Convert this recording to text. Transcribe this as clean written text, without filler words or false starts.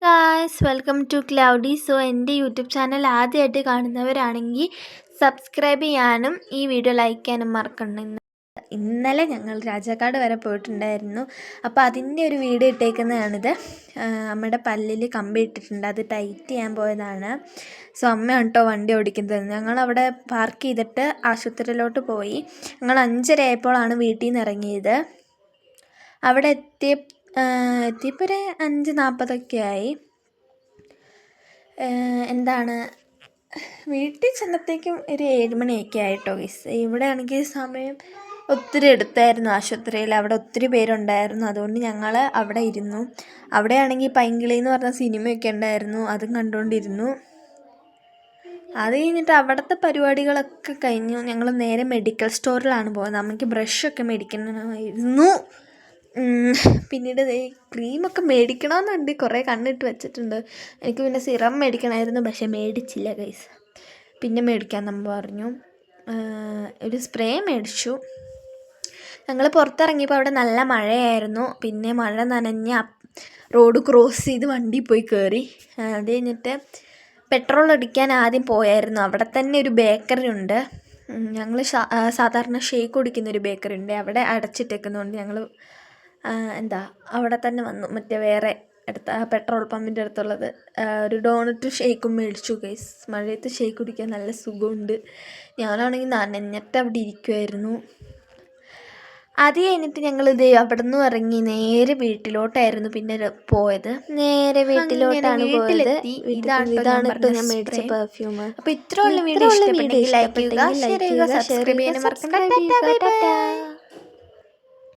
Guys welcome to Cloudy. എൻ്റെ YouTube channel ആദ്യമായിട്ട് കാണുന്നവരാണെങ്കിൽ സബ്സ്ക്രൈബ് ചെയ്യാനും ഈ വീഡിയോ ലൈക്ക് ചെയ്യാനും മറക്കണ്ട. ഇന്നലെ ഞങ്ങൾ രാജാക്കാട് വരെ പോയിട്ടുണ്ടായിരുന്നു. അപ്പോൾ അതിൻ്റെ ഒരു വീഡിയോ ഇട്ടേക്കുന്നതാണിത്. അമ്മയുടെ പല്ലിൽ കമ്പി ഇട്ടിട്ടുണ്ട്, അത് ടൈറ്റ് ചെയ്യാൻ പോയതാണ്. സോ അമ്മയാണ് കേട്ടോ വണ്ടി ഓടിക്കുന്നത്. ഞങ്ങളവിടെ പാർക്ക് ചെയ്തിട്ട് ആശുപത്രിയിലോട്ട് പോയി. ഞങ്ങൾ 5:30 ആയപ്പോഴാണ് വീട്ടിൽ നിന്ന് ഇറങ്ങിയത്. അവിടെ എത്തിയപ്പോൾ ഒരു 5:40 ആയി. വീട്ടിൽ ചെന്നത്തേക്കും ഒരു 7 മണിയൊക്കെ ആയിട്ടോ ഗൈസ്. ഇവിടെ ആണെങ്കിൽ സമയം ഒത്തിരി എടുത്തായിരുന്നു. ആശുപത്രിയിൽ അവിടെ ഒത്തിരി പേരുണ്ടായിരുന്നു, അതുകൊണ്ട് ഞങ്ങൾ അവിടെ ഇരുന്നു. അവിടെയാണെങ്കിൽ പൈങ്കിളി എന്ന് പറഞ്ഞ സിനിമയൊക്കെ ഉണ്ടായിരുന്നു, അതും കണ്ടുകൊണ്ടിരുന്നു. അത് കഴിഞ്ഞിട്ട് അവിടുത്തെ പരിപാടികളൊക്കെ കഴിഞ്ഞു. ഞങ്ങൾ നേരെ മെഡിക്കൽ സ്റ്റോറിലാണ് പോയത്. നമുക്ക് ബ്രഷൊക്കെ മേടിക്കണമായിരുന്നു. പിന്നീട് ക്രീമൊക്കെ മേടിക്കണമെന്നുണ്ട്, കുറേ കണ്ണിട്ട് വെച്ചിട്ടുണ്ട്. എനിക്ക് പിന്നെ സിറം മേടിക്കണമായിരുന്നു, പക്ഷേ മേടിച്ചില്ല ഗൈസ്. പിന്നെ മേടിക്കാൻ നമ്മൾ പറഞ്ഞു. ഒരു സ്പ്രേ മേടിച്ചു. ഞങ്ങൾ പുറത്തിറങ്ങിയപ്പോൾ അവിടെ നല്ല മഴയായിരുന്നു. പിന്നെ മഴ നനഞ്ഞ് റോഡ് ക്രോസ് ചെയ്ത് വണ്ടി പോയി കയറി. അത് കഴിഞ്ഞിട്ട് പെട്രോൾ അടിക്കാൻ ആദ്യം പോയായിരുന്നു. അവിടെ തന്നെ ഒരു ബേക്കറി ഉണ്ട്. ഞങ്ങൾ സാധാരണ ഷേക്ക് കുടിക്കുന്നൊരു ബേക്കറി ഉണ്ട്, അവിടെ അടച്ചിട്ടേക്കുന്നതുകൊണ്ട് ഞങ്ങൾ അവിടെ തന്നെ വന്നു. മറ്റേ വേറെ അടുത്ത പെട്രോൾ പമ്പിൻ്റെ അടുത്തുള്ളത് ഒരു ഡോണറ്റും ഷേക്കും മേടിച്ചു ഗൈസ്. മഴയത്ത് ഷേക്ക് കുടിക്കാൻ നല്ല സുഖമുണ്ട്. ഞാനാണെങ്കിൽ നനഞ്ഞിട്ട് അവിടെ ഇരിക്കുമായിരുന്നു. അത് കഴിഞ്ഞിട്ട് ഞങ്ങളിത് അവിടെ നിന്ന് ഇറങ്ങി നേരെ വീട്ടിലോട്ടായിരുന്നു പിന്നെ പോയത്. നേരെ വീട്ടിലോട്ടാണ് പോയത്. ഇതാണ് ഞാൻ മേടിച്ച പെർഫ്യൂം. അപ്പോൾ ഇത്രയുള്ള വീഡിയോ ഇഷ്ടപ്പെട്ടെങ്കിൽ ലൈക്ക് ചെയ്യുക, ഷെയർ ചെയ്യുക, സബ്സ്ക്രൈബ് ചെയ്യാൻ മറക്കണ്ട.